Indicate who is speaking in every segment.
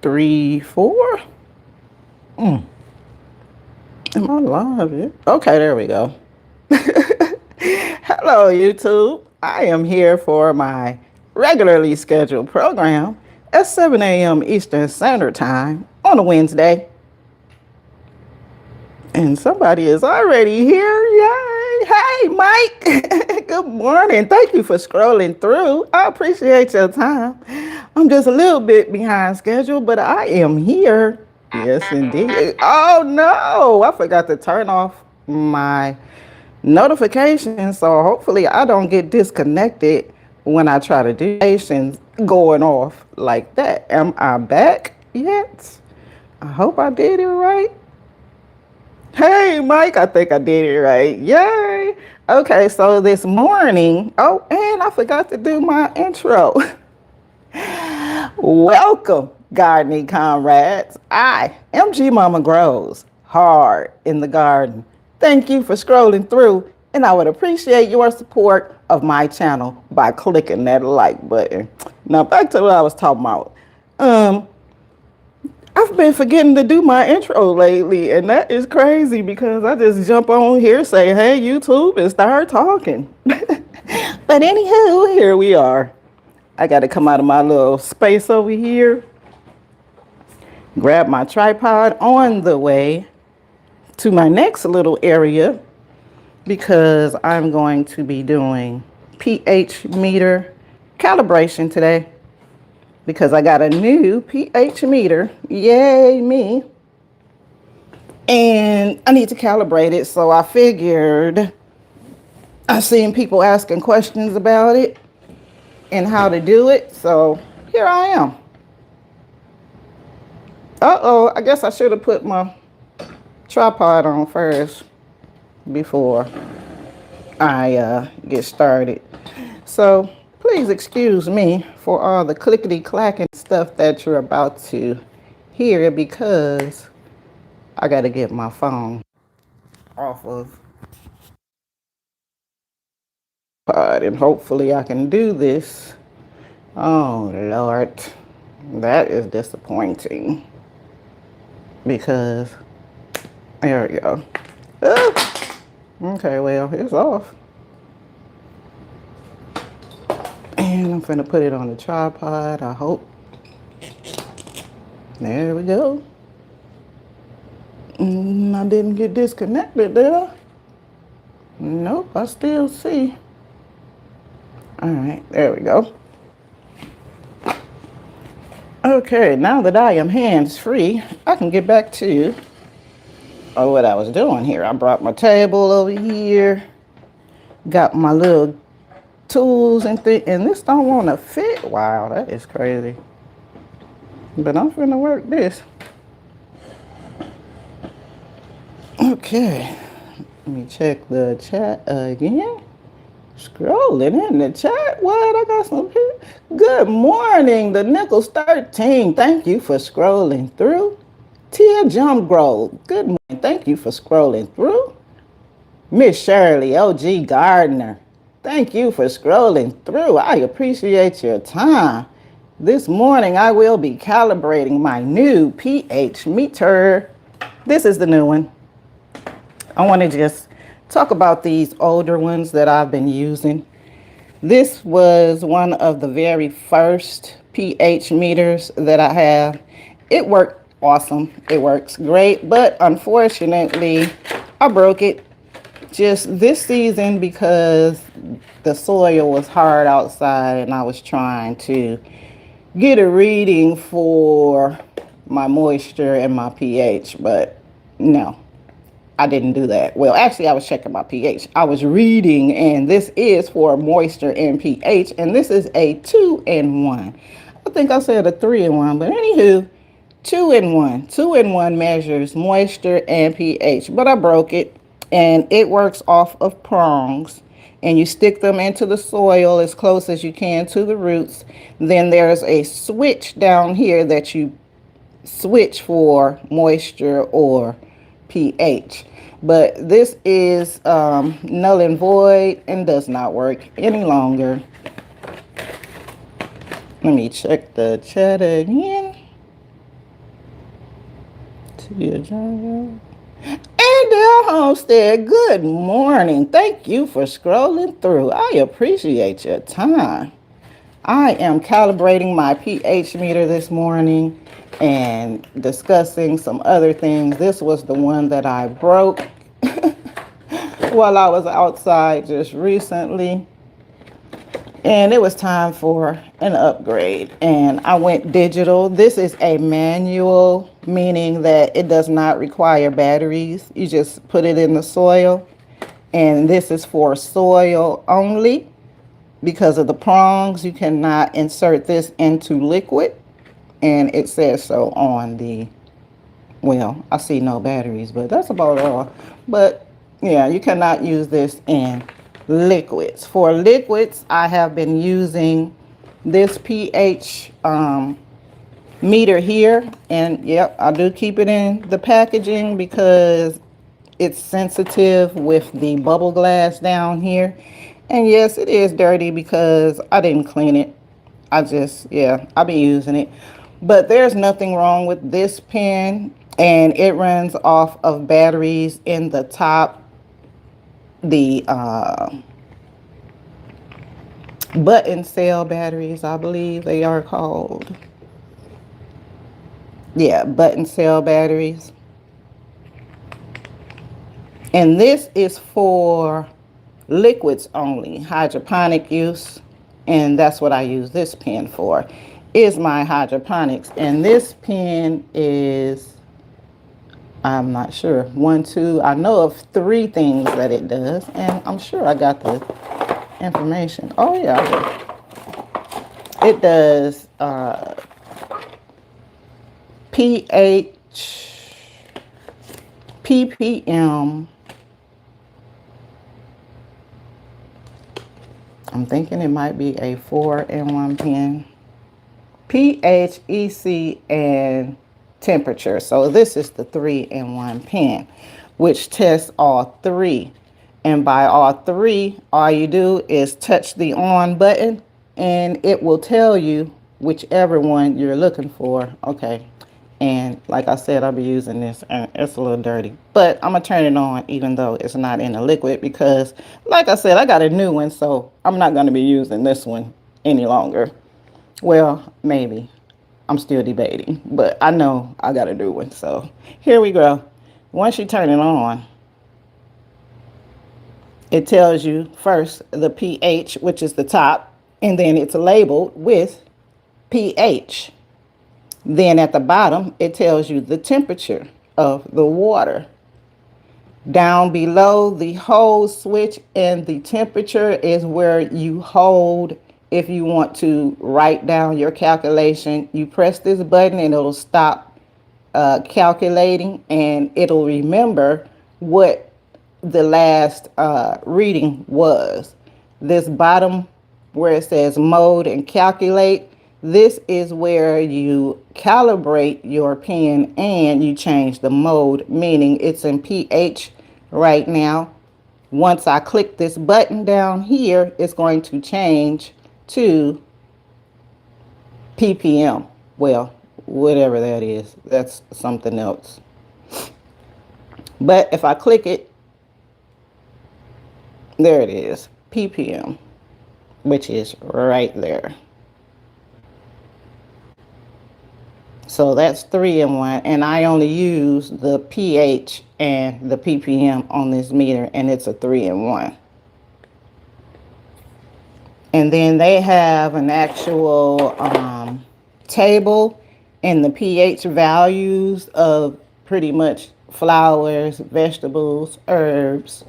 Speaker 1: 3, 4. Am I live yet? Okay, there we go. Hello, YouTube. I am here for my regularly scheduled program at 7 a.m. Eastern Standard Time on a Wednesday. And somebody is already here. Yay! Hey, Mike. Good morning. Thank you for scrolling through. I appreciate your time. I'm just a little bit behind schedule, but I am here. Yes, indeed. Oh, no. I forgot to turn off my notifications, so hopefully I don't get disconnected when I try to do notifications going off like that. Am I back yet? I hope I did it right. Hey, Mike, I think I did it right. Yay. Okay, so this morning, oh, and I forgot to do my intro. Welcome, gardening comrades. I am G Mama Growz, hard in the garden. Thank you for scrolling through, and I would appreciate your support of my channel by clicking that like button. Now, back to what I was talking about. I've been forgetting to do my intro lately, and that is crazy because I just jump on here, say, hey, YouTube, and start talking. But anywho, here we are. I got to come out of my little space over here, grab my tripod on the way to my next little area because I'm going to be doing pH meter calibration today. Because I got a new pH meter, yay me, and I need to calibrate it, so I figured I've seen people asking questions about it and how to do it, so here I am. Uh-oh, I guess I should have put my tripod on first before I get started. So please excuse me for all the clickety-clacking stuff that you're about to hear because I got to get my phone off of pod and hopefully I can do this. Oh, Lord. That is disappointing because there we go. Okay, well, it's off. And I'm finna put it on the tripod, I hope. There we go. I didn't get disconnected, did I? Nope, I still see. All right, there we go. Okay, now that I am hands-free, I can get back to what I was doing here. I brought my table over here, got my little tools and this don't want to fit. Wow, that is crazy. But I'm finna work this. Okay, let me check the chat again. Scrolling in the chat. What? I got some people. Good morning, the Nichols 13. Thank you for scrolling through. Tia Jump Grove. Good morning. Thank you for scrolling through. Miss Shirley, OG Gardener. Thank you for scrolling through. I appreciate your time. This morning, I will be calibrating my new pH meter. This is the new one. I want to just talk about these older ones that I've been using. This was one of the very first pH meters that I have. It worked awesome. It works great, but unfortunately, I broke it just this season because the soil was hard outside and I was trying to get a reading for my moisture and my pH, but no, I didn't do that. Well, actually, I was checking my pH. I was reading, and this is for moisture and pH, and this is a 2-in-1. I think I said a 3-in-1, but anywho, 2-in-1. 2-in-1 measures moisture and pH, but I broke it, and it works off of prongs, and you stick them into the soil as close as you can to the roots. Then there's a switch down here that you switch for moisture or pH. But this is null and void and does not work any longer. Let me check the chat again. See a jungle. And Dale Homestead, good morning. Thank you for scrolling through. I appreciate your time. I am calibrating my pH meter this morning and discussing some other things. This was the one that I broke while I was outside just recently. And it was time for an upgrade. And I went digital. This is a manual, meaning that it does not require batteries. You just put it in the soil. And this is for soil only. Because of the prongs, you cannot insert this into liquid. And it says so on the, well, I see no batteries, but that's about all. But yeah, you cannot use this in liquids. For liquids, I have been using this pH meter here. And yep, I do keep it in the packaging because it's sensitive with the bubble glass down here. And yes, it is dirty because I didn't clean it. I've been using it. But there's nothing wrong with this pen, and it runs off of batteries in the top. The button cell batteries, I believe they are called. Yeah, button cell batteries. And this is for liquids only, hydroponic use. And that's what I use this pen for, is my hydroponics. And this pen is, I'm not sure, 1, 2, I know of 3 things that it does. And I'm sure I got the information. Oh yeah, it does pH, ppm. I'm thinking it might be a 4-in-1 pen. pH, EC, and temperature. So this is the 3-in-1 pen, which tests all 3. And by all 3, all you do is touch the on button and it will tell you whichever one you're looking for. Okay. And like I said, I'll be using this, and it's a little dirty, but I'm gonna turn it on even though it's not in a liquid because like I said, I got a new one, so I'm not gonna be using this one any longer. Well, maybe. I'm still debating, but I know I got a new one. So here we go. Once you turn it on, it tells you first the pH, which is the top, and then it's labeled with pH. Then at the bottom, it tells you the temperature of the water. Down below the hold switch and the temperature is where you hold. If you want to write down your calculation, you press this button and it'll stop calculating, and it'll remember what the last reading was. This bottom where it says mode and calculate, this is where you calibrate your pen and you change the mode, meaning it's in pH right now. Once I click this button down here, it's going to change to ppm. Well, whatever that is, that's something else. But if I click it, there it is, ppm, which is right there. So that's 3-in-1, and I only use the pH and the ppm on this meter, and it's a 3-in-1. And then they have an actual table and the pH values of pretty much flowers, vegetables, herbs,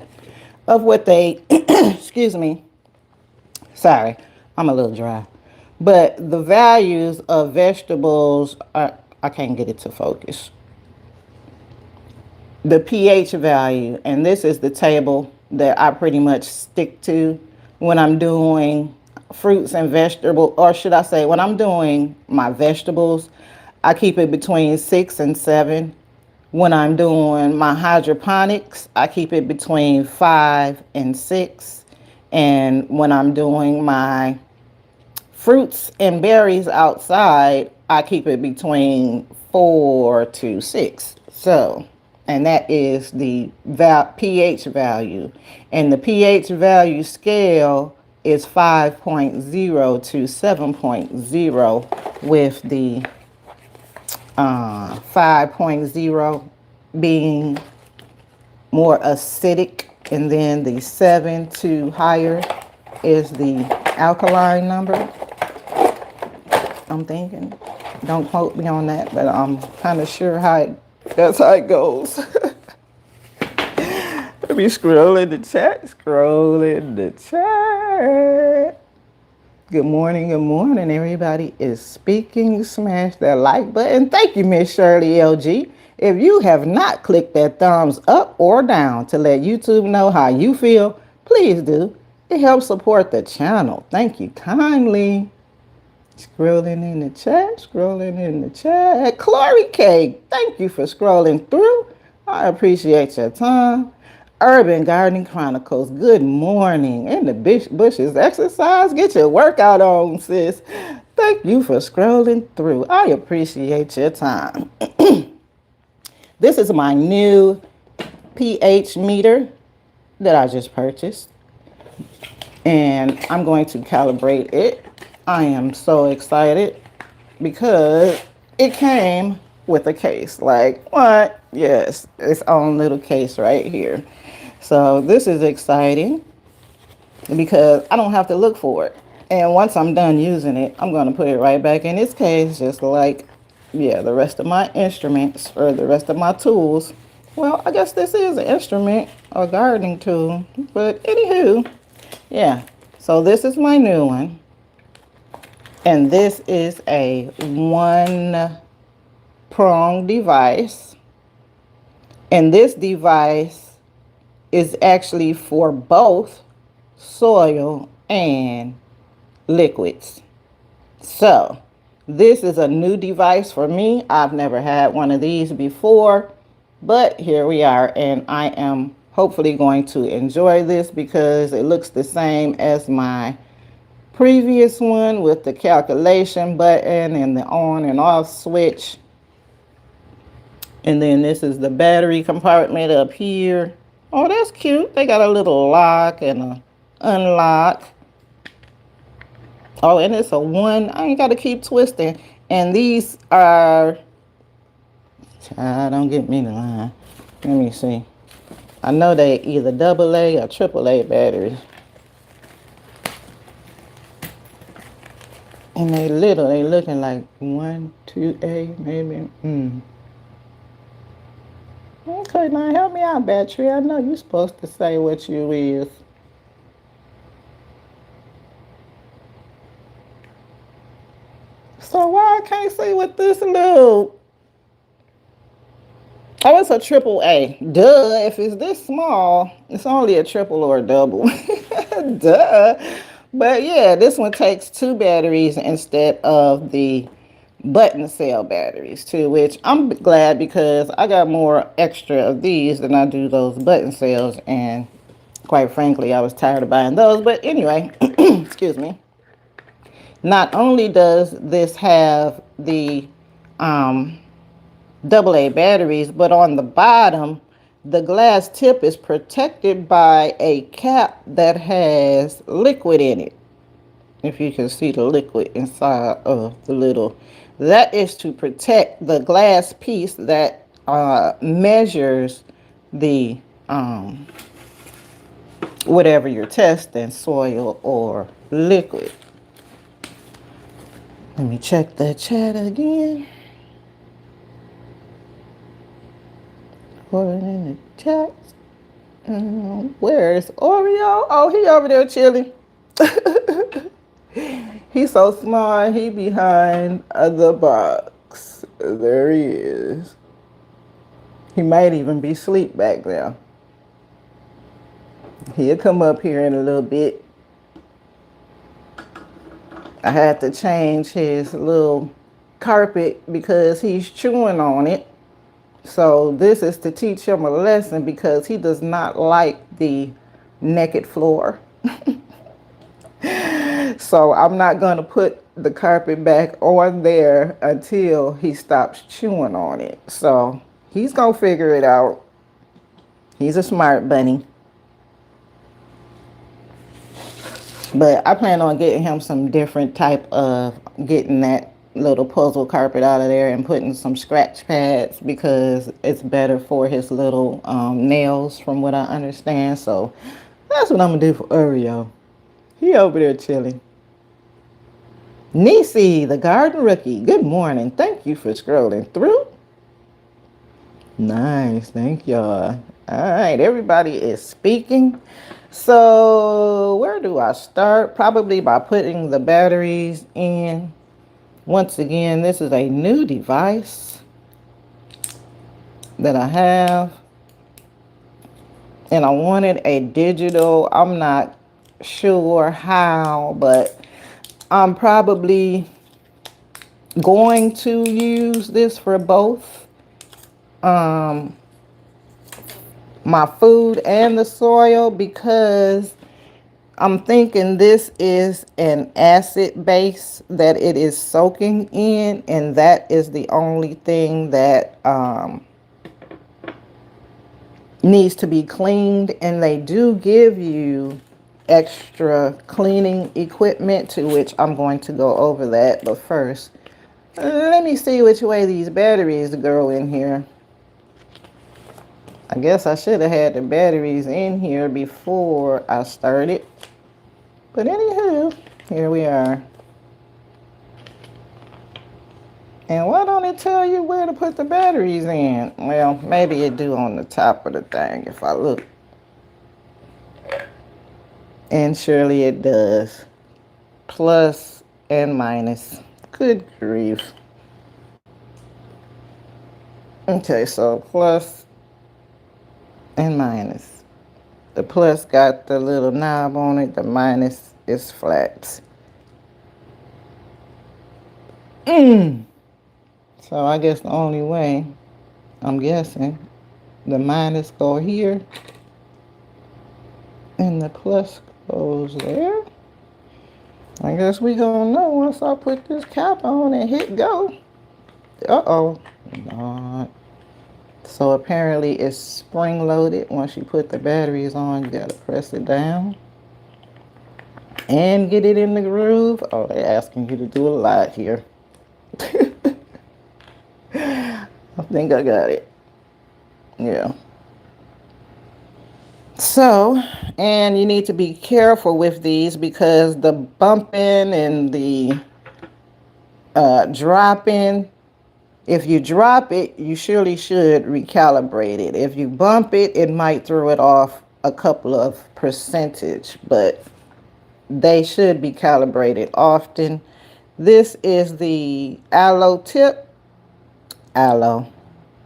Speaker 1: of what they, excuse me, sorry, I'm a little dry. But the values of vegetables are, I can't get it to focus. The pH value, and this is the table that I pretty much stick to when I'm doing fruits and vegetables, or should I say when I'm doing my vegetables, I keep it between 6 and 7. When I'm doing my hydroponics, I keep it between 5 and 6. And when I'm doing my fruits and berries outside, I keep it between 4 to 6. So, and that is the pH value. And the pH value scale is 5.0 to 7.0, with the 5.0 being more acidic, and then the 7 to higher is the alkaline number. I'm thinking. Don't quote me on that, but I'm kind of sure that's how it goes. Let me scroll in the chat. Good morning, everybody is speaking. Smash that like button. Thank you, Miss Shirley LG. If you have not clicked that thumbs up or down to let YouTube know how you feel, please do. It helps support the channel. Thank you kindly. Scrolling in the chat. Chloe Cake, thank you for scrolling through. I appreciate your time. Urban Gardening Chronicles, good morning. In the bushes exercise, get your workout on, sis. Thank you for scrolling through. I appreciate your time. This is my new pH meter that I just purchased, and I'm going to calibrate it. I am so excited because it came with a case. Like, what? Yes, its own little case right here. So this is exciting because I don't have to look for it. And once I'm done using it, I'm going to put it right back in its case, just like, yeah, the rest of my instruments or the rest of my tools. Well, I guess this is an instrument, a gardening tool. But anywho, yeah. So this is my new one. And this is a one-prong device. And this device is actually for both soil and liquids. So this is a new device for me. I've never had one of these before, but here we are, and I am hopefully going to enjoy this because it looks the same as my previous one with the calculation button and the on and off switch. And then this is the battery compartment up here. Oh, that's cute. They got a little lock and a unlock. Oh, and it's a one. I ain't got to keep twisting. And these are, don't get me the line. Let me see. I know they either AA or AAA batteries. And they looking like 1, 2A, maybe. Okay, now help me out, battery. I know you're supposed to say what you is. So why I can't see what this little... Oh, it's a AAA. Duh, if it's this small, it's only a triple or a double. Duh. But yeah, this one takes 2 batteries instead of the button cell batteries too, which I'm glad because I got more extra of these than I do those button cells, and quite frankly I was tired of buying those. But anyway, excuse me. Not only does this have the AA batteries, but on the bottom the glass tip is protected by a cap that has liquid in it. If you can see the liquid inside of the little, that is to protect the glass piece that measures the whatever you're testing, soil or liquid. Let me check the chat again. Put it in the chat. Where is Oreo? Oh, he over there chilling. He's so smart. He behind the box. There he is. He might even be asleep back there. He'll come up here in a little bit. I had to change his little carpet because he's chewing on it. So this is to teach him a lesson because he does not like the naked floor. So I'm not going to put the carpet back on there until he stops chewing on it. So he's gonna figure it out. He's a smart bunny. But I plan on getting him some different type of getting that little puzzle carpet out of there and putting some scratch pads because it's better for his little nails from what I understand. So that's what I'm gonna do for Oreo. He over there chilling. Nisi, the garden rookie. Good morning. Thank you for scrolling through. Nice. Thank y'all. All right. Everybody is speaking. So where do I start? Probably by putting the batteries in. Once again, this is a new device that I have. And I wanted a digital. I'm not sure how, but I'm probably going to use this for both my food and the soil because I'm thinking this is an acid base that it is soaking in, and that is the only thing that needs to be cleaned. And they do give you extra cleaning equipment, to which I'm going to go over that. But first, let me see which way these batteries go in here. I guess I should have had the batteries in here before I started. But anywho, here we are. And why don't it tell you where to put the batteries in? Well, maybe it do on the top of the thing if I look. And surely it does. Plus and minus. Good grief. Okay, so plus and minus. The plus got the little knob on it. The minus is flat. So I guess the only way, I'm guessing, the minus go here and the plus goes there. I guess we gonna know once I put this cap on and hit go. Uh-oh. Not. So apparently it's spring loaded. Once you put the batteries on, you gotta press it down and get it in the groove. Oh, they're asking you to do a lot here. I think I got it. Yeah. So, and you need to be careful with these because the bumping and the dropping, if you drop it, you surely should recalibrate it. If you bump it, it might throw it off a couple of percentage, but they should be calibrated often. This is the aloe tip.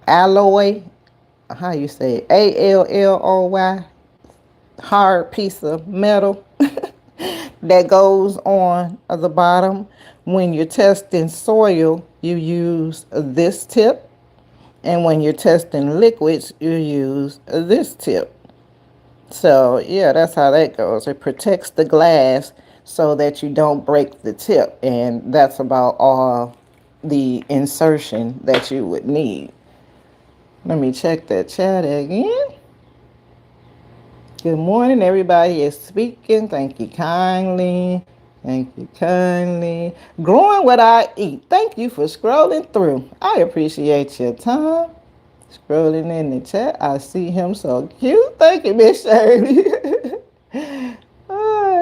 Speaker 1: Alloy, how you say it? ALLOY, hard piece of metal that goes on the bottom. When you're testing soil, you use this tip, and when you're testing liquids, you use this tip. So yeah, that's how that goes. It protects the glass so that you don't break the tip, and that's about all the insertion that you would need. Let me check that chat again. Good morning, everybody is speaking. Thank you kindly. Thank you kindly. Growing what I eat. Thank you for scrolling through. I appreciate your time. Scrolling in the chat. I see him so cute. Thank you, Miss Shirley.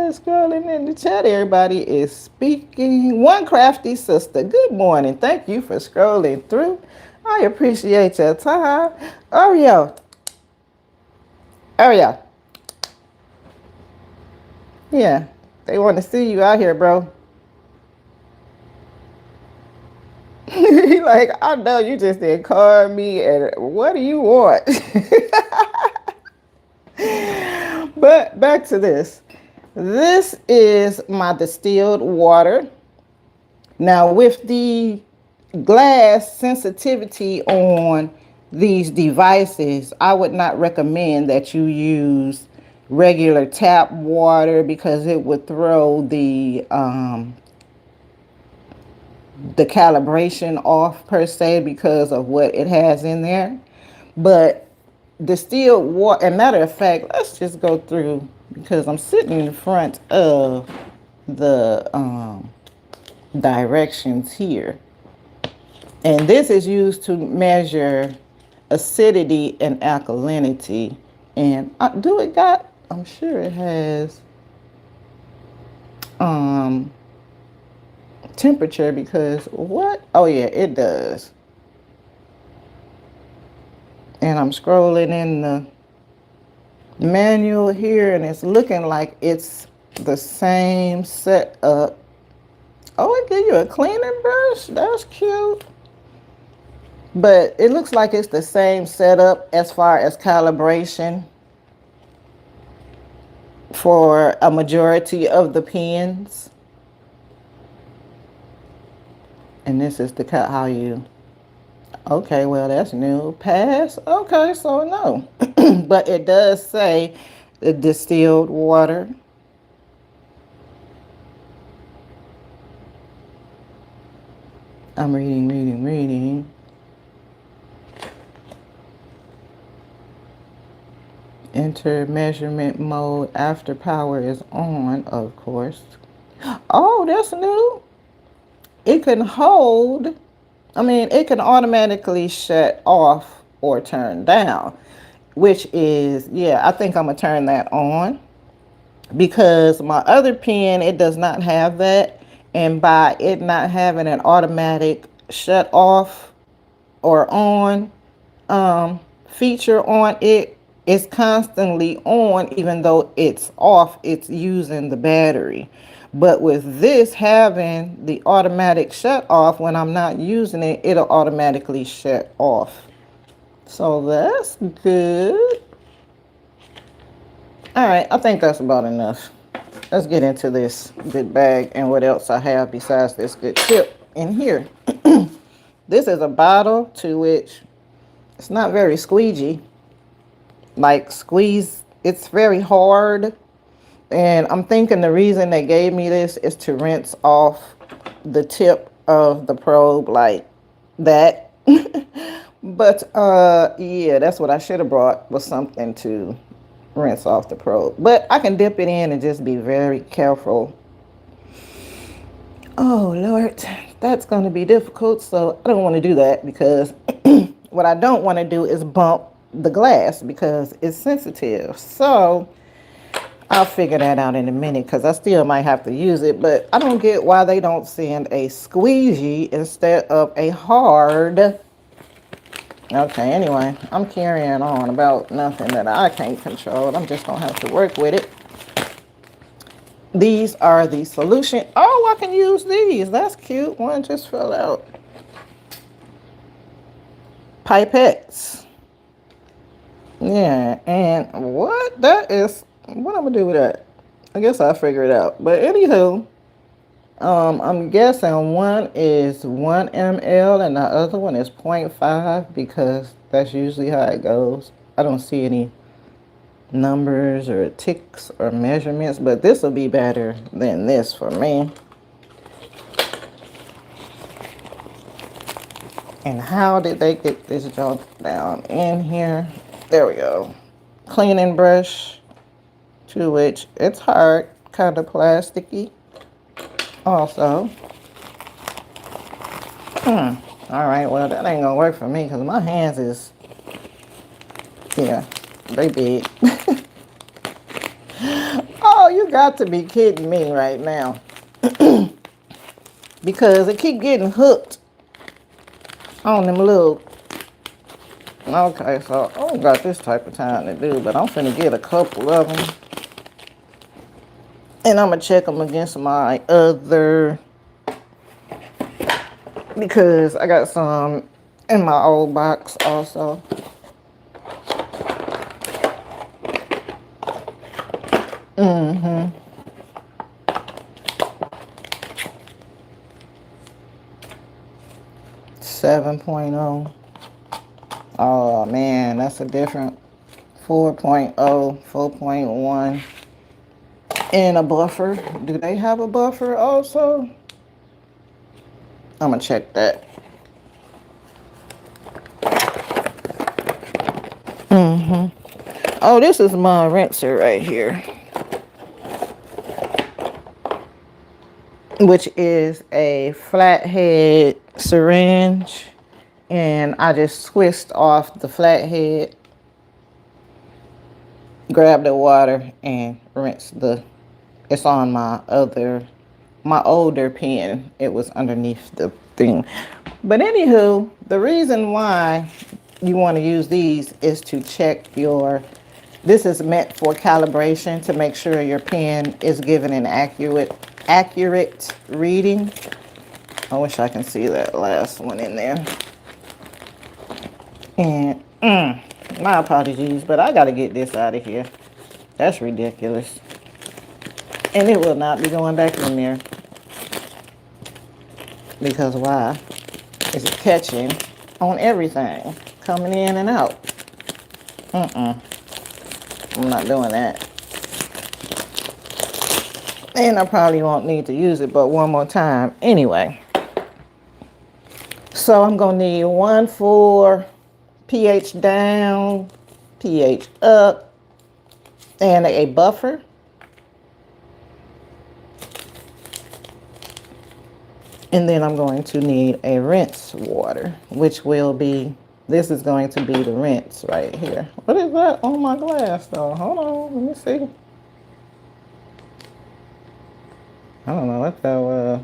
Speaker 1: Scrolling in the chat, everybody is speaking. One crafty sister, good morning. Thank you for scrolling through. I appreciate your time. Oreo. Yeah, they want to see you out here, bro. He like, I know you just didn't call me, and what do you want? But back to this. This is my distilled water. Now with the glass sensitivity on these devices, I would not recommend that you use regular tap water because it would throw the the calibration off per se because of what it has in there. But distilled water, and matter of fact, let's just go through because I'm sitting in front of the directions here. And this is used to measure acidity and alkalinity. And do it got, I'm sure it has temperature because what? Oh yeah, it does. And I'm scrolling in the manual here and it's looking like it's the same setup. Oh, it gives you a cleaning brush. That's cute. But it looks like it's the same setup as far as calibration for a majority of the pens. And this is the cut how you, okay, well that's new. Pass, okay, so no. But it does say the distilled water. I'm reading. Enter measurement mode after power is on, of course. Oh, that's new. It can hold, it can automatically shut off or turn down, which is, yeah, I think I'm going to turn that on because my other pen, it does not have that. And by it not having an automatic shut off or on feature on it, it's constantly on even though it's off, it's using the battery. But with this having the automatic shut off, when I'm not using it, it'll automatically shut off. So that's good. All right, I think that's about enough. Let's get into this good bag and what else I have besides this good tip in here. This is a bottle to which it's not very squeegee. Like squeeze, it's very hard. And I'm thinking the reason they gave me this is to rinse off the tip of the probe like that. But yeah, that's what I should have brought, was something to rinse off the probe. But I can dip it in and just be very careful. Oh Lord, that's going to be difficult, so I don't want to do that because what I don't want to do is bump the glass because it's sensitive. So I'll figure that out in a minute because I still might have to use it, but I don't get why they don't send a squeegee instead of a hard. Okay, anyway, I'm carrying on about nothing that I can't control. I'm just going to have to work with it. These are the solution. Oh, I can use these. That's cute. One just fell out. Pipettes. Yeah, and what? That is, what I'm going to do with that? I guess I'll figure it out. But anywho, I'm guessing one is 1 ml and the other one is 0.5 because that's usually how it goes. I don't see any numbers or ticks or measurements, but this will be better than this for me. And how did they get this junk down in here? There we go. Cleaning brush, to which it's hard, kind of plasticky also. All right, well, that ain't gonna work for me because my hands is, yeah, they big. Oh, you got to be kidding me right now. Because it keep getting hooked on them little. Okay, so I don't got this type of time to do, but I'm finna get a couple of them. And I'm gonna check them against my other, because I got some in my old box also. Mm-hmm. 7.0. Oh man, that's a different 4.0, 4.1. And a buffer. Do they have a buffer also? I'm gonna check that. Oh, this is my rinser right here, which is a flathead syringe, and I just twist off the flathead, grab the water, and rinse the. It's on my older pen. It was underneath the thing. But anywho, the reason why you want to use these is to check your. This is meant for calibration to make sure your pen is giving an accurate reading. I wish I can see that last one in there. And my apologies, but I gotta get this out of here. That's ridiculous. And it will not be going back in there. Because why? It's catching on everything. Coming in and out. I'm not doing that. And I probably won't need to use it but one more time anyway. So I'm going to need one for pH down, pH up, and a buffer. And then I'm going to need a rinse water, which will be, this is going to be the rinse right here. What is that on my glass though? Hold on, let me see. I don't know what that was.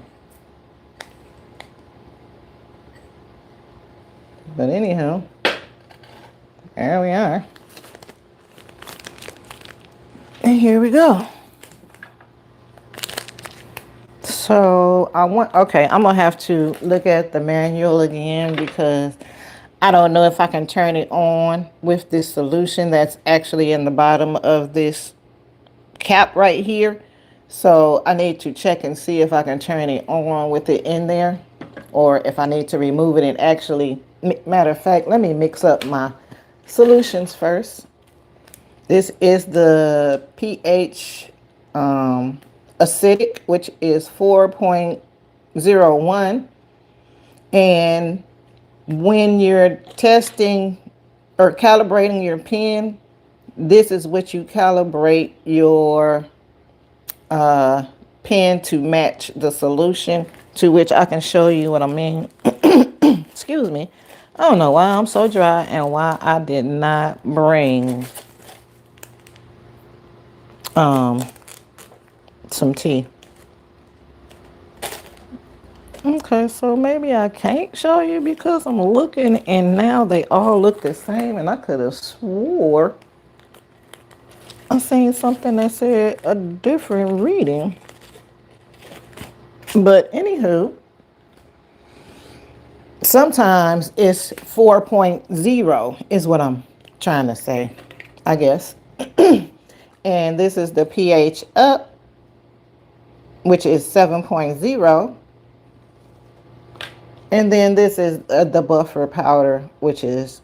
Speaker 1: But anyhow, there we are. And here we go. So okay, I'm gonna have to look at the manual again because I don't know if I can turn it on with this solution that's actually in the bottom of this cap right here. So I need to check and see if I can turn it on with it in there, or if I need to remove it and actually, matter of fact, let me mix up my solutions first. This is the pH acidic, which is 4.01. And when you're testing or calibrating your pen, this is what you calibrate your pen to match the solution, to which I can show you what I mean. Excuse me. I don't know why I'm so dry and why I did not bring some tea. Okay, so maybe I can't show you because I'm looking and now they all look the same, and I could have swore I seen something that said a different reading. But anywho, sometimes it's 4.0 is what I'm trying to say, I guess. And this is the pH up, which is 7.0. And then this is the buffer powder, which is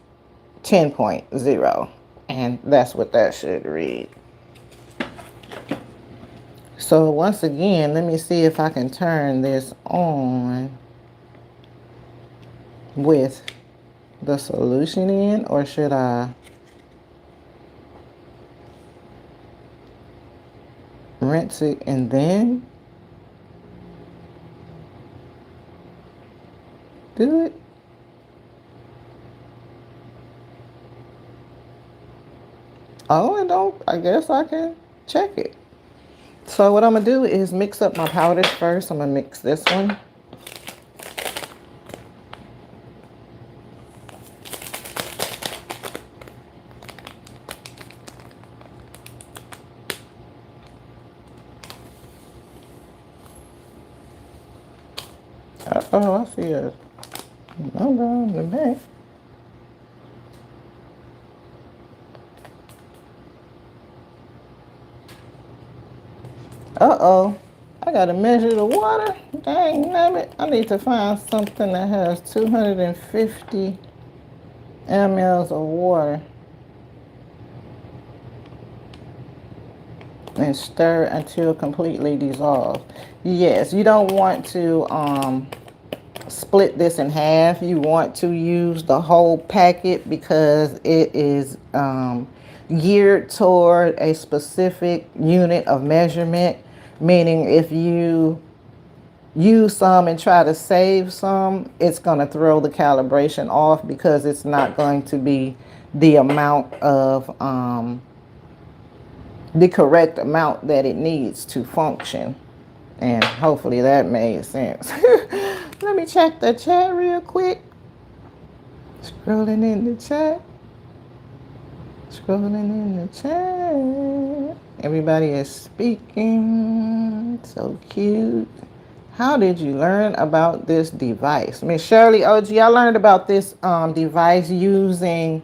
Speaker 1: 10.0. And that's what that should read. So once again, let me see if I can turn this on with the solution in, or should I rinse it and then do it? Oh, and don't, I guess I can check it. So what I'm gonna do is mix up my powders first. I'm gonna mix this one. Oh, I see a number on the back. Uh-oh, I gotta measure the water. Dang nabbit, I need to find something that has 250 mLs of water. And stir until completely dissolved. Yes, you don't want to split this in half. You want to use the whole packet because it is geared toward a specific unit of measurement. Meaning if you use some and try to save some, it's going to throw the calibration off because it's not going to be the amount of the correct amount that it needs to function. And hopefully that made sense. Let me check the chat real quick. Scrolling in the chat. Scrolling in the chat. Everybody is speaking. So cute. How did you learn about this device? Miss Shirley OG, I learned about this device using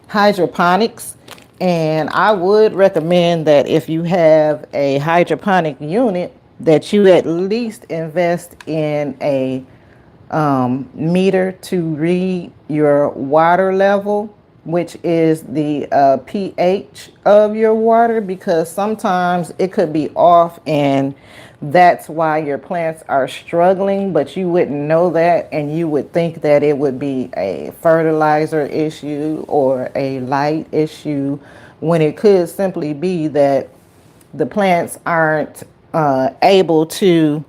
Speaker 1: hydroponics. And I would recommend that if you have a hydroponic unit, that you at least invest in a meter to read your water level, which is the pH of your water, because sometimes it could be off and that's why your plants are struggling, but you wouldn't know that, and you would think that it would be a fertilizer issue or a light issue, when it could simply be that the plants aren't able to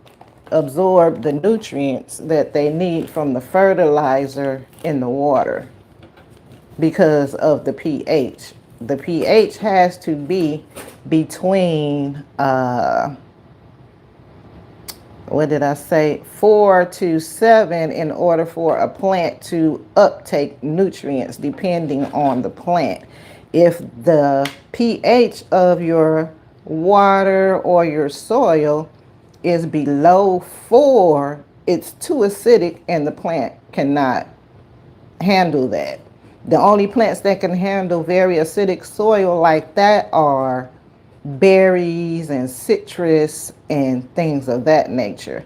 Speaker 1: absorb the nutrients that they need from the fertilizer in the water because of the pH. The pH has to be between, what did I say, 4 to 7 in order for a plant to uptake nutrients depending on the plant. If the pH of your water or your soil is below 4, it's too acidic and the plant cannot handle that. The only plants that can handle very acidic soil like that are berries and citrus and things of that nature.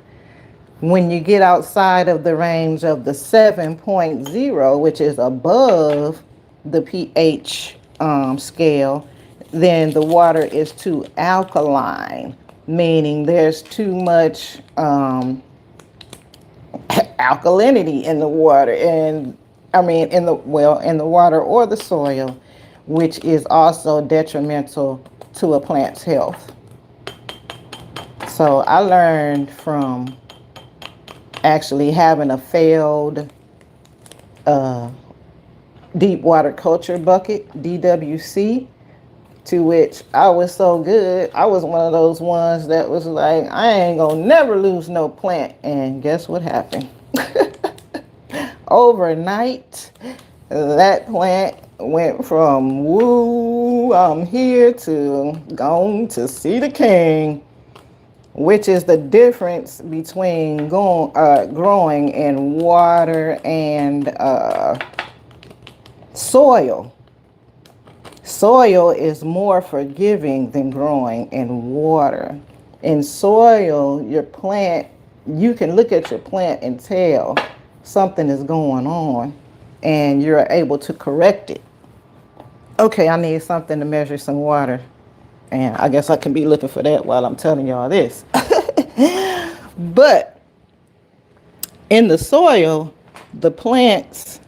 Speaker 1: When you get outside of the range of the 7.0, which is above the pH scale, then the water is too alkaline, meaning there's too much alkalinity in the water, and I mean in the water or the soil, which is also detrimental to a plant's health. So I learned from actually having a failed deep water culture bucket, DWC, to which I was so good. I was one of those ones that was like, I ain't gonna never lose no plant. And guess what happened? Overnight, that plant went from woo, I'm here, to gone to see the king, which is the difference between growing in water and soil. Soil is more forgiving than growing in water. In soil, your plant, you can look at your plant and tell something is going on, and you're able to correct it. Okay, I need something to measure some water, and I guess I can be looking for that while I'm telling y'all this. But in the soil, the plants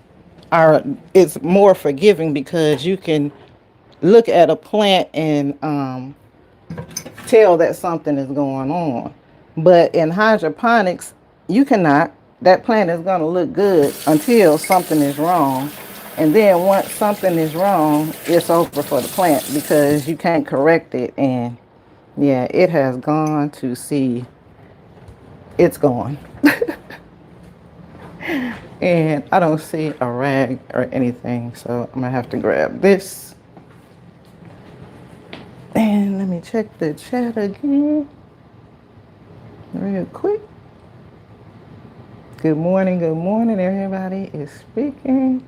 Speaker 1: it's more forgiving because you can look at a plant and tell that something is going on. But in hydroponics, you cannot. That plant is going to look good until something is wrong. And then once something is wrong, it's over for the plant because you can't correct it. And yeah, it has gone to see. It's gone. And I don't see a rag or anything, so I'm going to have to grab this. And let me check the chat again real quick. Good morning, everybody is speaking.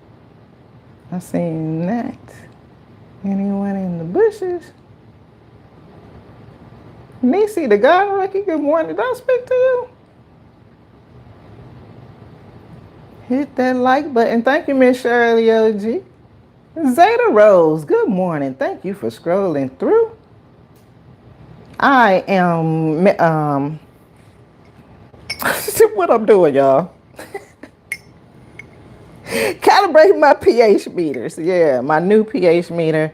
Speaker 1: I seen that. Anyone in the bushes? Nisi the garden rookie, good morning. Did I speak to you? Hit that like button. Thank you, Miss Shirley OG. Zeta Rose, good morning. Thank you for scrolling through. I am, what I'm doing, y'all? Calibrate my pH meters. Yeah, my new pH meter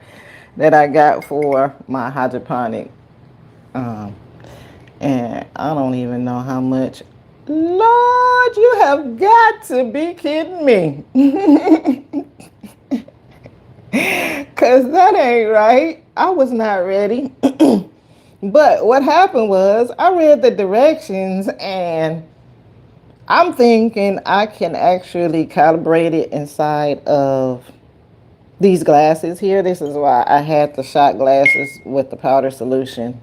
Speaker 1: that I got for my hydroponic. Um, and I don't even know how much. Lord, you have got to be kidding me. Because that ain't right. I was not ready. But what happened was I read the directions and I'm thinking I can actually calibrate it inside of these glasses here. This is why I had the shot glasses with the powder solution.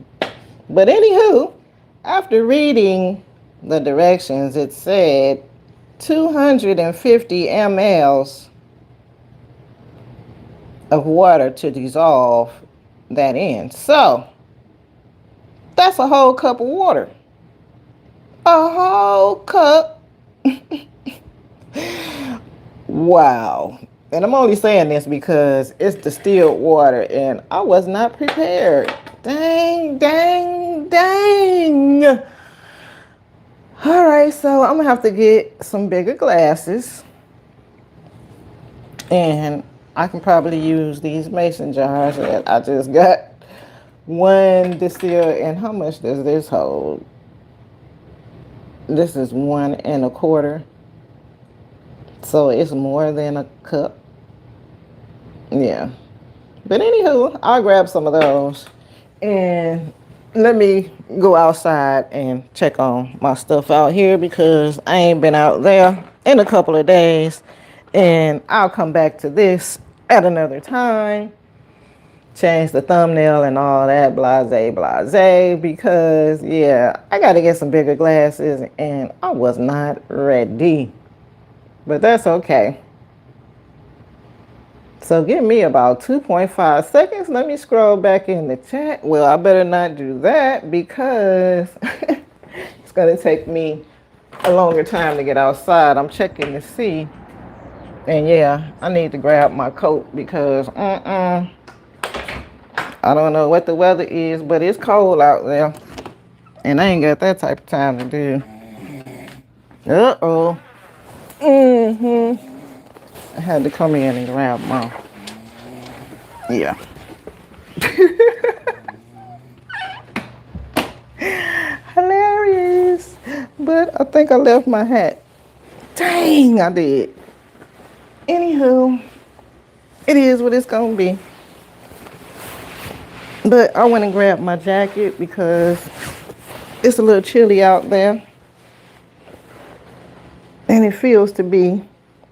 Speaker 1: But anywho, after reading the directions, it said 250 mLs of water to dissolve that in. So that's a whole cup of water. A whole cup. Wow. And I'm only saying this because it's distilled water and I was not prepared. Dang, dang, dang. All right, so I'm gonna have to get some bigger glasses. And I can probably use these mason jars that I just got. One distilled, and how much does this hold? This is 1 1/4. So it's more than a cup. Yeah. But anywho, I'll grab some of those. And let me go outside and check on my stuff out here because I ain't been out there in a couple of days. And I'll come back to this at another time. Change the thumbnail and all that, blase, blase, because yeah, I got to get some bigger glasses and I was not ready. But that's okay. So give me about 2.5 seconds. Let me scroll back in the chat. Well, I better not do that because it's going to take me a longer time to get outside. I'm checking to see. And yeah, I need to grab my coat because I don't know what the weather is, but it's cold out there. And I ain't got that type of time to do. Uh-oh. I had to come in and grab my, yeah. Hilarious. But I think I left my hat. Dang, I did. Anywho, it is what it's gonna be. But I went and grabbed my jacket because it's a little chilly out there. And it feels to be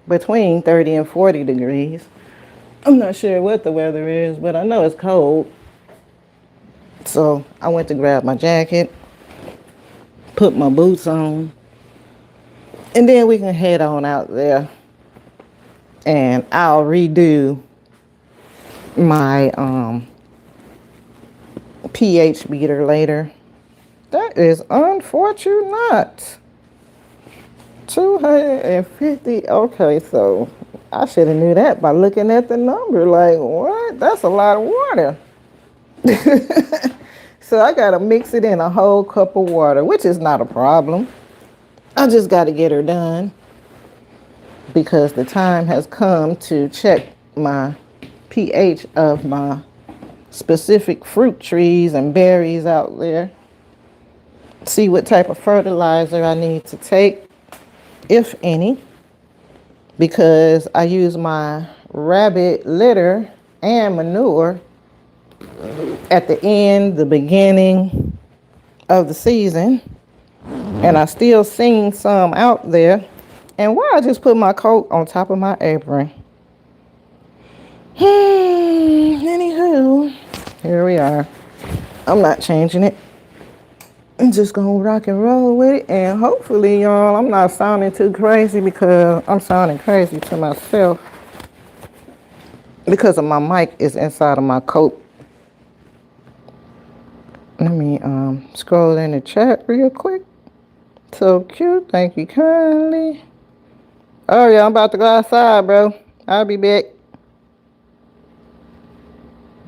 Speaker 1: between 30 and 40 degrees. I'm not sure what the weather is, but I know it's cold. So I went to grab my jacket, put my boots on, and then we can head on out there and I'll redo my pH meter later. That is unfortunate. 250. Okay, so I should have knew that by looking at the number. Like, what? That's a lot of water. So I gotta mix it in a whole cup of water, which is not a problem. I just gotta get her done because the time has come to check my pH of my specific fruit trees and berries out there. See what type of fertilizer I need to take, if any, because I use my rabbit litter and manure at the end, the beginning of the season, and I still seen some out there. And why I just put my coat on top of my apron. Anywho, here we are. I'm not changing it. I'm just gonna rock and roll with it, and hopefully, y'all, I'm not sounding too crazy because I'm sounding crazy to myself because of my mic is inside of my coat. Let me scroll in the chat real quick. So cute, thank you kindly. Oh yeah, I'm about to go outside, bro. I'll be back.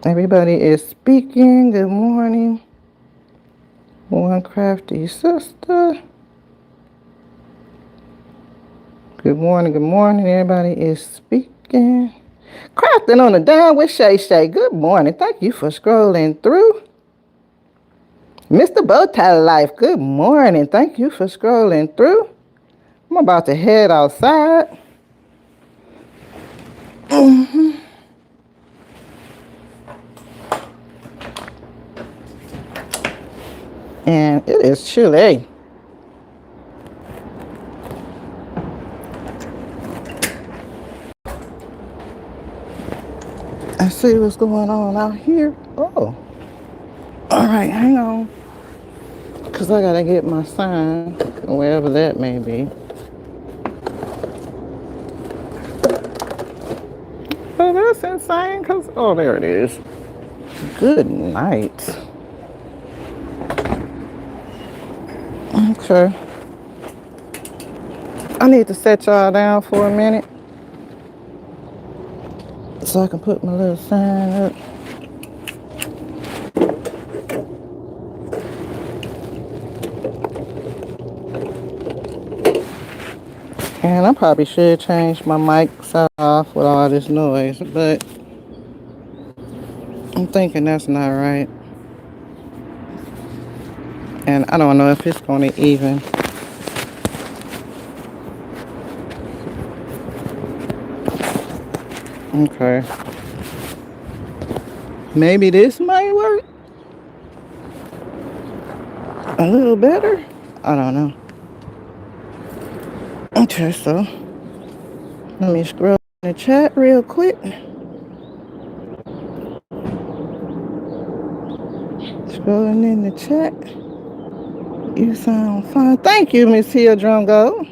Speaker 1: Everybody is speaking. Good morning. One crafty sister. Good morning. Everybody is speaking. Crafting on the down with Shay Shay. Good morning. Thank you for scrolling through. Mr. Bowtie Life. Good morning. Thank you for scrolling through. I'm about to head outside. And it is chilly. Let's see what's going on out here. Oh. All right, hang on. Because I got to get my sign, wherever that may be. Oh, that's insane. Because, oh, there it is. Good night. Okay. I need to set y'all down for a minute so I can put my little sign up. And I probably should change my mic off with all this noise, but I'm thinking that's not right. And I don't know if it's going to even. Okay. Maybe this might work a little better. I don't know. Okay, so let me scroll in the chat real quick. Scrolling in the chat. You sound fine. Thank you, Miss Hill Drumgo.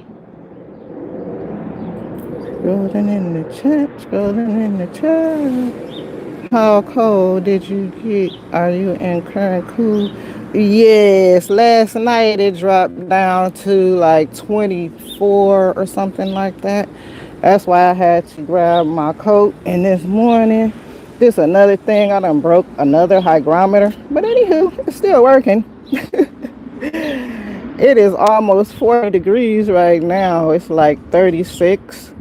Speaker 1: Scrolling in the chat. Scrolling in the chat. How cold did you get? Are you in current cool? Yes, last night it dropped down to like 24 or something like that. That's why I had to grab my coat. And this morning, this another thing, I done broke another hygrometer. But anywho, it's still working. It is almost 40 degrees right now. It's like 36.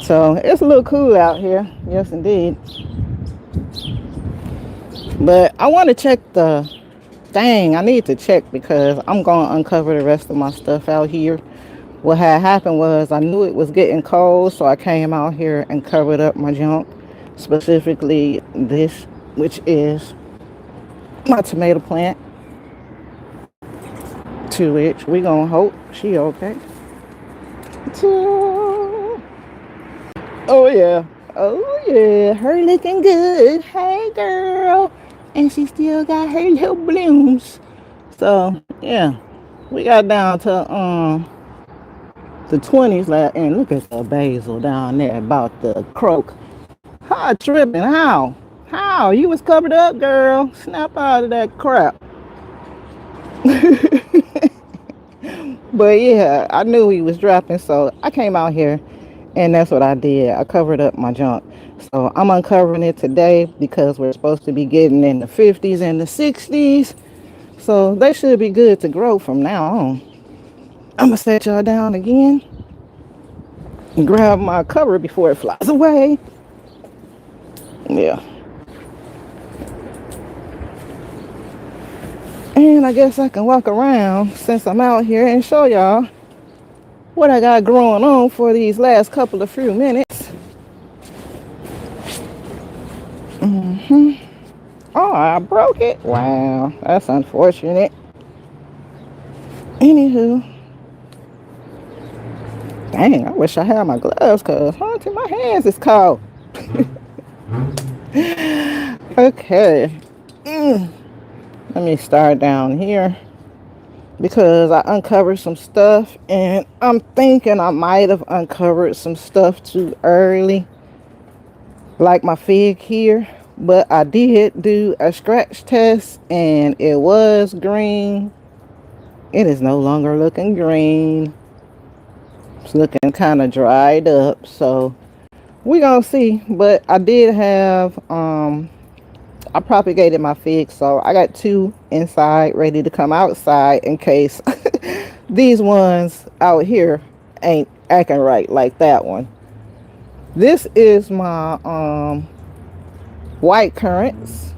Speaker 1: So it's a little cool out here. Yes, indeed. But I want to check the thing. I need to check because I'm going to uncover the rest of my stuff out here. What had happened was I knew it was getting cold, so I came out here and covered up my junk. Specifically this, which is my tomato plant. To which we gonna hope she okay. Oh yeah. Oh yeah. Her looking good. Hey girl. And she still got her little blooms. So yeah. We got down to the 20s and look at the basil down there about the croak. How tripping? How? How? You was covered up, girl. Snap out of that crap. But yeah, I knew he was dropping, so I came out here and that's what I did. I covered up my junk. So I'm uncovering it today because we're supposed to be getting in the 50s and the 60s. So they should be good to grow from now on. I'm gonna set y'all down again and grab my cover before it flies away. Yeah. And I guess I can walk around since I'm out here and show y'all what I got growing on for these last couple of few minutes. Oh, I broke it. Wow, that's unfortunate. Anywho. Dang, I wish I had my gloves because my hands is cold. Okay. Let me start down here because I uncovered some stuff and I'm thinking I might have uncovered some stuff too early, like my fig here. But I did do a scratch test and it was green. It is no longer looking green. It's looking kind of dried up. So we gonna see. But I did have I propagated my figs, so I got 2 inside ready to come outside in case these ones out here ain't acting right like that one. This is my white currants,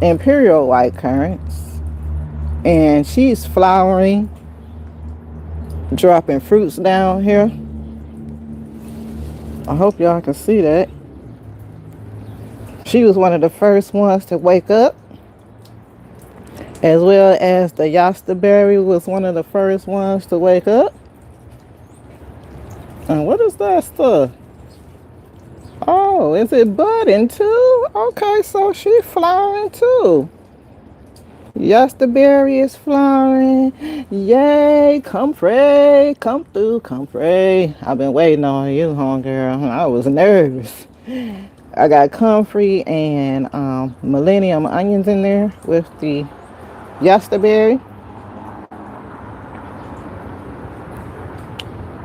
Speaker 1: imperial white currants, and she's flowering, dropping fruits down here. I hope y'all can see that. She was one of the first ones to wake up, as well as the Yastaberry was one of the first ones to wake up. And what is that stuff? Oh, is it budding too? Okay, so she's flowering too. Yastaberry is flowering. Yay, come pray, come through, come pray. I've been waiting on you, homegirl. I was nervous. I got comfrey and millennium onions in there with the Yastaberry.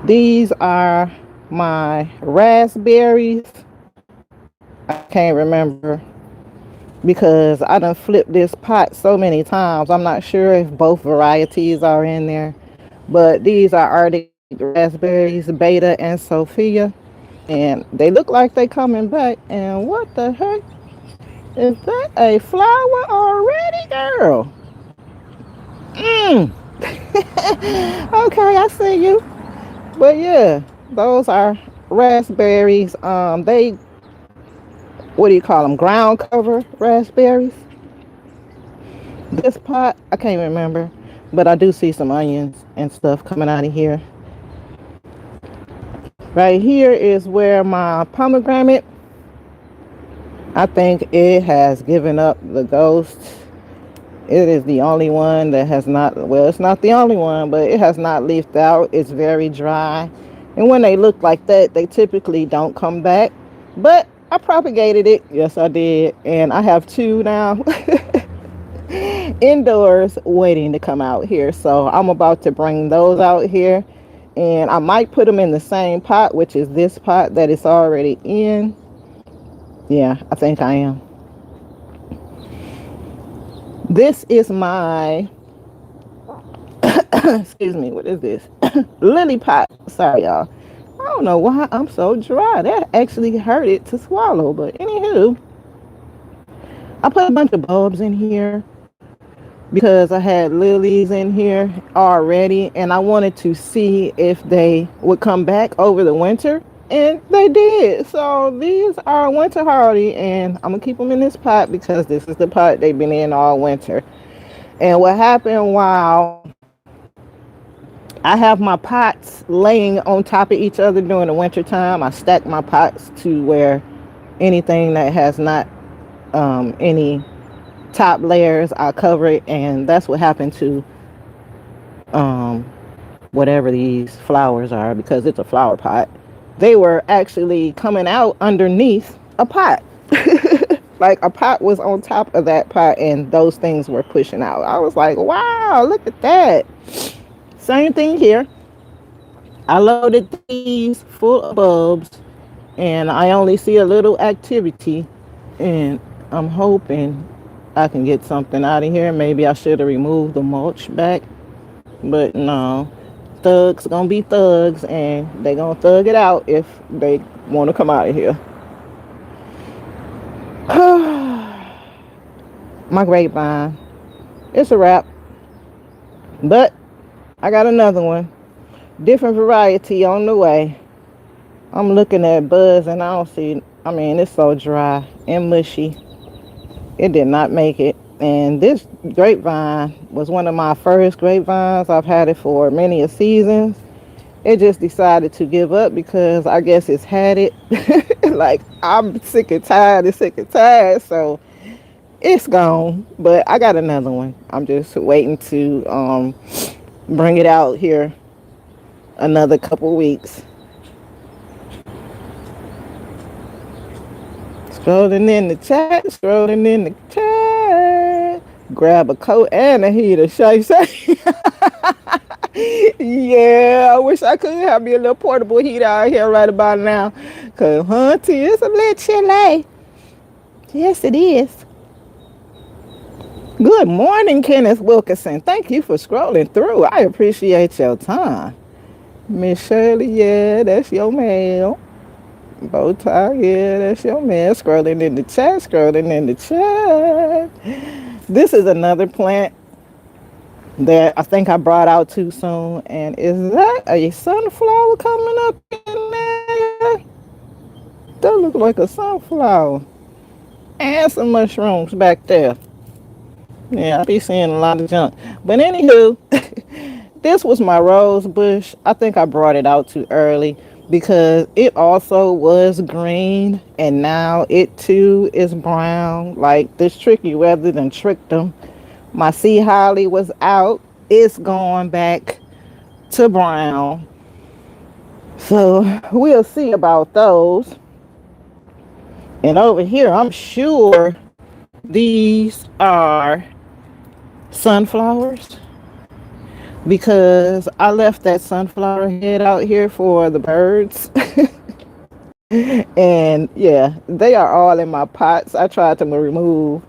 Speaker 1: These are my raspberries. I can't remember because I done flipped this pot so many times. I'm not sure if both varieties are in there, but these are Arctic raspberries, Beta and Sophia, and they look like they coming back. And what the heck? Is that a flower already, girl? Okay, I see you. But yeah, those are raspberries. They, what do you call them? Ground cover raspberries. This pot, I can't remember, but I do see some onions and stuff coming out of here. Right here is where my pomegranate, I think it has given up the ghost. It is the only one that has not, well, it's not the only one, but it has not leafed out. It's very dry. And when they look like that, they typically don't come back. But I propagated it. Yes, I did. And I have two now indoors waiting to come out here. So I'm about to bring those out here. And I might put them in the same pot, which is this pot that it's already in. Yeah, I think I am. This is my, excuse me, what is this? Lily pot. Sorry, y'all. I don't know why I'm so dry. That actually hurt it to swallow. But anywho, I put a bunch of bulbs in here because I had lilies in here already. And I wanted to see if they would come back over the winter. And they did. So these are winter hardy, and I'm gonna keep them in this pot because this is the pot they've been in all winter. And what happened while I have my pots laying on top of each other during the winter time, I stack my pots to where anything that has not any top layers, I cover it, and that's what happened to whatever these flowers are, because it's a flower pot. They were actually coming out underneath a pot. Like a pot was on top of that pot and those things were pushing out. I was like, wow, look at that. Same thing here. I loaded these full of bulbs and I only see a little activity, and I'm hoping I can get something out of here. Maybe I should have removed the mulch back, but no. Thugs gonna be thugs, and they gonna thug it out if they want to come out of here. My grapevine, it's a wrap, but I got another one, different variety on the way. I'm looking at buds and I don't see, I mean, it's so dry and mushy. It did not make it. And this grapevine was one of my first grapevines. I've had it for many a seasons. It just decided to give up because I guess it's had it. Like, I'm sick and tired, so it's gone. But I got another one. I'm just waiting to bring it out here another couple weeks. Scrolling in the chat. Grab a coat and a heater, Shay. Yeah, I wish I could have me a little portable heater out here right about now. Cause hunty, it's a little chilly. Yes, it is. Good morning, Kenneth Wilkinson. Thank you for scrolling through. I appreciate your time. Miss Shirley, yeah, that's your man. Bow tie, yeah, that's your man. Scrolling in the chat, scrolling in the chat. This is another plant that I think I brought out too soon. And is that a sunflower coming up in there? That look like a sunflower. And some mushrooms back there. Yeah, I be seeing a lot of junk. But anywho, this was my rose bush. I think I brought it out too early because it also was green and now it too is brown. Like this tricky weather done tricked them. My sea holly was out. It's going back to brown. So we'll see about those. And over here, I'm sure these are sunflowers because I left that sunflower head out here for the birds. And yeah, they are all in my pots. I tried to remove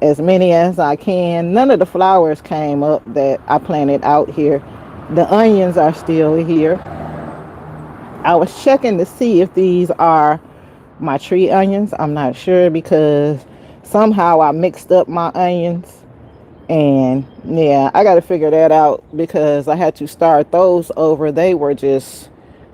Speaker 1: as many as I can. None of the flowers came up that I planted out here. The onions are still here. I was checking to see if these are my tree onions. I'm not sure because somehow I mixed up my onions. And yeah, I got to figure that out because I had to start those over. They were just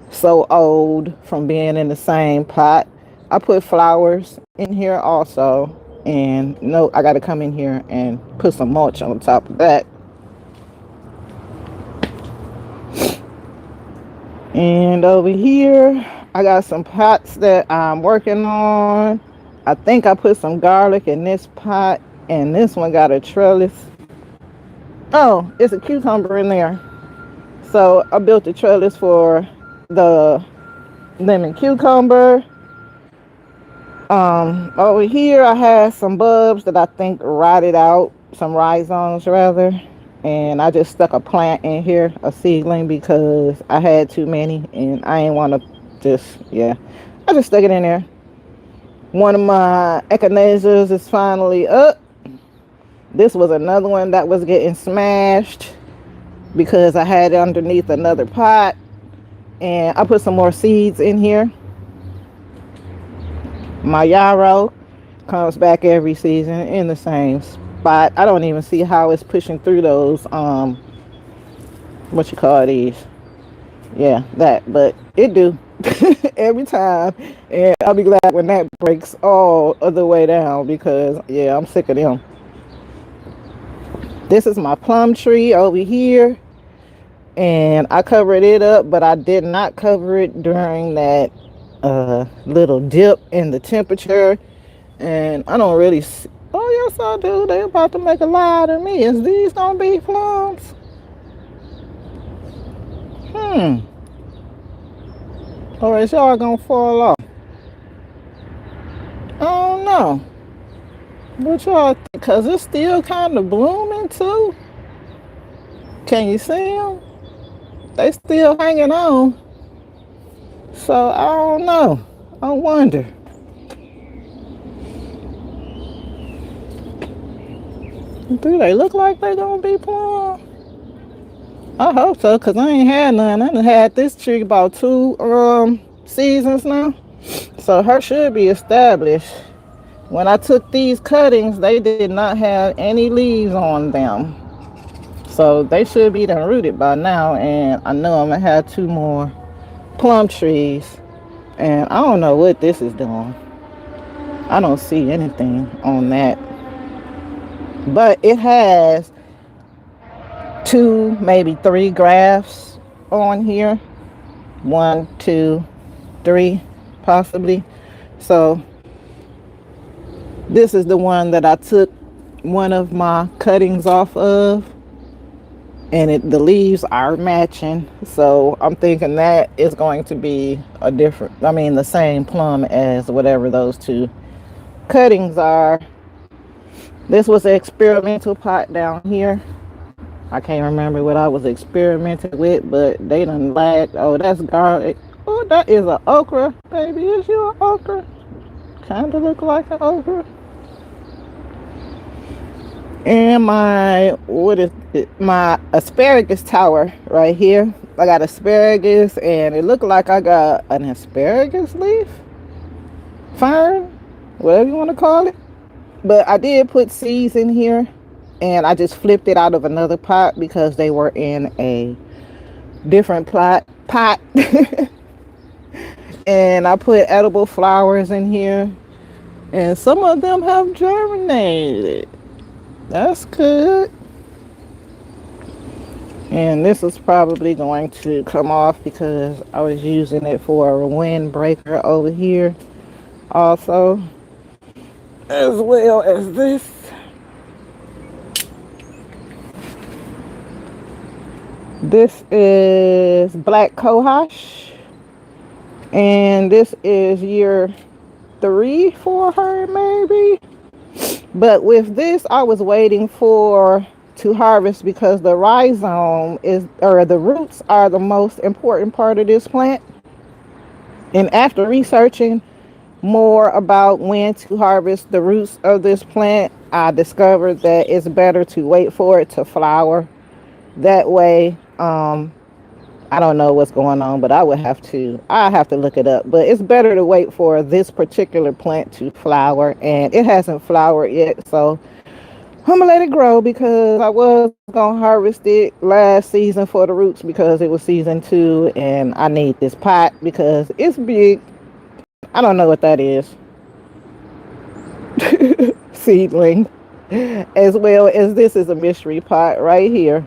Speaker 1: so old from being in the same pot. I put flowers in here also. And no, I got to come in here and put some mulch on top of that. And over here, I got some pots that I'm working on. I think I put some garlic in this pot, and this one got a trellis. Oh, it's a cucumber in there. So I built a trellis for the lemon cucumber. Over here, I had some bulbs that I think rotted out, some rhizomes rather. And I just stuck a plant in here, a seedling, because I had too many and I didn't want to just, yeah. I just stuck it in there. One of my echinaceas is finally up. This was another one that was getting smashed because I had it underneath another pot. And I put some more seeds in here. My yarrow comes back every season in the same spot. I don't even see how it's pushing through those what you call these, yeah, that, but it do every time. And I'll be glad when that breaks all of the way down because yeah, I'm sick of them. This is my plum tree over here, and I covered it up, but I did not cover it during that little dip in the temperature. And I don't really see, oh yes I do, they about to make a lie to me. Is these gonna be plums? Or is y'all gonna fall off? I don't know. What y'all think? Because it's still kind of blooming too. Can you see them? They still hanging on. So I don't know. I wonder. Do they look like they gonna be plum? I hope so, because I ain't had none. I done had this tree about 2 seasons now. So her should be established. When I took these cuttings, they did not have any leaves on them. So they should be done rooted by now. And I know I'm going to have 2 more plum trees. And I don't know what this is doing. I don't see anything on that. But it has 2, maybe 3 grafts on here. 1, 2, 3, possibly. So this is the one that I took one of my cuttings off of, and the leaves are matching. So I'm thinking that is going to be the same plum as whatever those 2 cuttings are. This was an experimental pot down here. I can't remember what I was experimenting with, but they done lagged. Oh, that's garlic. Oh, that is an okra. Baby, is you an okra? Kind of look like an okra. And my asparagus tower right here I got asparagus, and it looked like I got an asparagus leaf, fern, whatever you want to call it. But I did put seeds in here, and I just flipped it out of another pot because they were in a different pot. And I put edible flowers in here, and some of them have germinated. That's good. And this is probably going to come off because I was using it for a windbreaker over here also, as well as this. This is black cohosh, and this is year 3 for her maybe. But with this, I was waiting for to harvest because the rhizome is, or the roots are the most important part of this plant. And after researching more about when to harvest the roots of this plant, I discovered that it's better to wait for it to flower. That way, I don't know what's going on, but I have to look it up. But it's better to wait for this particular plant to flower, and it hasn't flowered yet, so I'm gonna let it grow because I was gonna harvest it last season for the roots because it was season 2, and I need this pot because it's big. I don't know what that is. Seedling, as well as this is a mystery pot right here.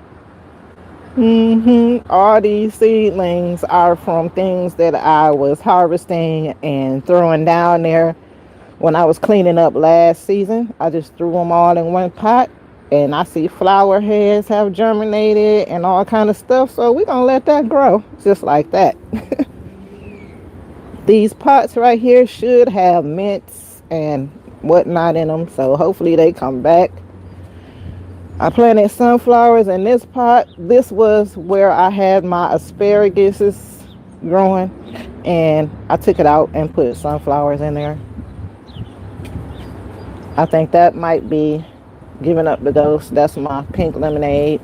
Speaker 1: All these seedlings are from things that I was harvesting and throwing down there when I was cleaning up last season. I just threw them all in one pot, and I see flower heads have germinated and all kind of stuff. So we're gonna let that grow just like that. These pots right here should have mints and whatnot in them, so hopefully they come back. I planted sunflowers in this pot. This was where I had my asparagus growing, and I took it out and put sunflowers in there. I think that might be giving up the ghost. That's my pink lemonade.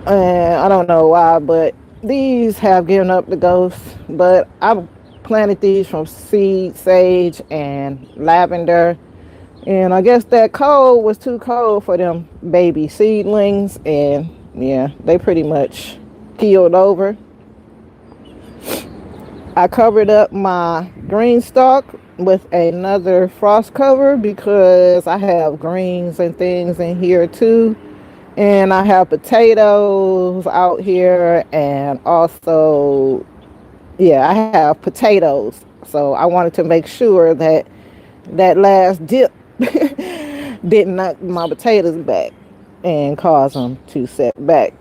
Speaker 1: And I don't know why, but these have given up the ghost. But I planted these from seed, sage, and lavender. And I guess that cold was too cold for them baby seedlings. And yeah, they pretty much keeled over. I covered up my green stalk with another frost cover because I have greens and things in here too. And I have potatoes out here, and also, yeah, I have potatoes. So I wanted to make sure that that last dip didn't knock my potatoes back and cause them to set back.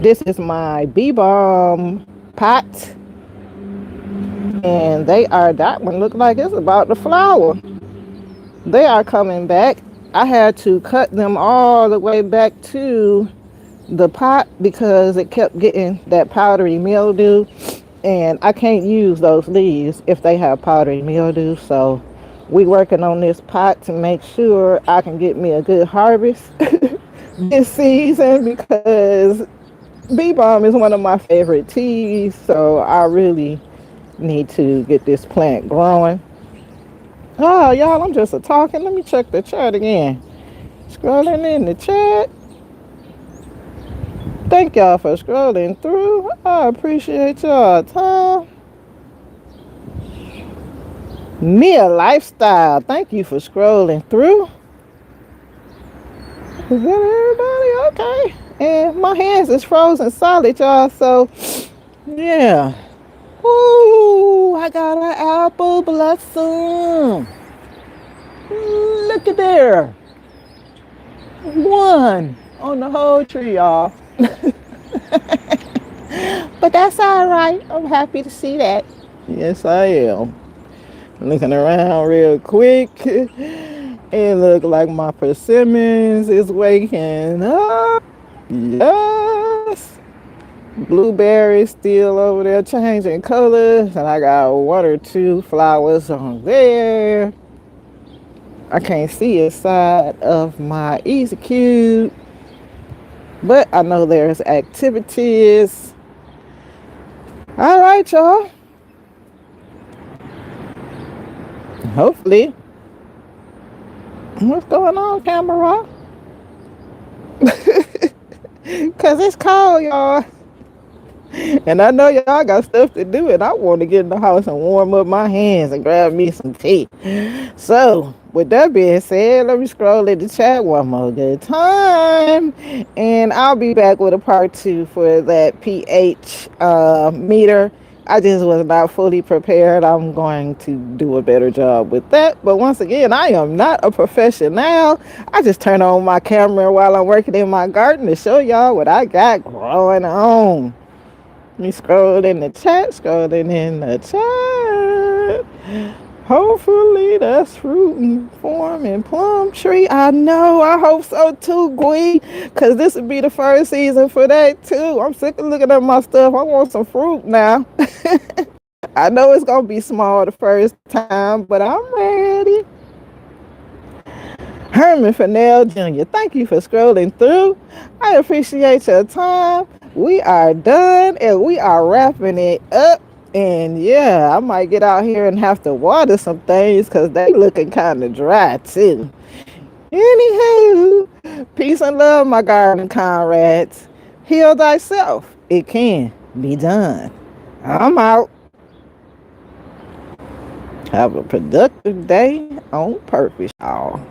Speaker 1: This is my bee balm pot, and that one look like it's about to flower. They are coming back. I had to cut them all the way back to the pot because it kept getting that powdery mildew, and I can't use those leaves if they have powdery mildew. So we working on this pot to make sure I can get me a good harvest this season because bee balm is one of my favorite teas. So I really need to get this plant growing. Oh, y'all, I'm just a talking. Let me check the chat again. Scrolling in the chat. Thank y'all for scrolling through. I appreciate y'all time. Mia Lifestyle, thank you for scrolling through. Is that everybody? Okay. And my hands is frozen solid, y'all. So, yeah. Ooh, I got an apple blossom. Look at there. One on the whole tree, y'all. But that's all right. I'm happy to see that. Yes, I am. Looking around real quick. It looks like my persimmons is waking up. Yes. Blueberries still over there changing colors, and I got 1 or 2 flowers on there. I can't see inside of my Easy Cube. But I know there's activities. All right, y'all. Hopefully. What's going on, camera? Because it's cold, y'all. And I know y'all got stuff to do, and I want to get in the house and warm up my hands and grab me some tea. So, with that being said, let me scroll in the chat one more good time. And I'll be back with a part 2 for that pH meter. I just was not fully prepared. I'm going to do a better job with that. But once again, I am not a professional. I just turn on my camera while I'm working in my garden to show y'all what I got growing on. Let me scroll in the chat, scrolling in the chat. Hopefully that's fruit and form and plum tree. I know, I hope so too, Gwen. Because this would be the first season for that too. I'm sick of looking at my stuff. I want some fruit now. I know it's going to be small the first time, but I'm ready. Herman Fennell Jr., thank you for scrolling through. I appreciate your time. We are done and we are wrapping it up. And yeah, I might get out here and have to water some things because they looking kind of dry too. Anywho, peace and love, my garden comrades. Heal thyself. It can be done. I'm out. Have a productive day on purpose, y'all.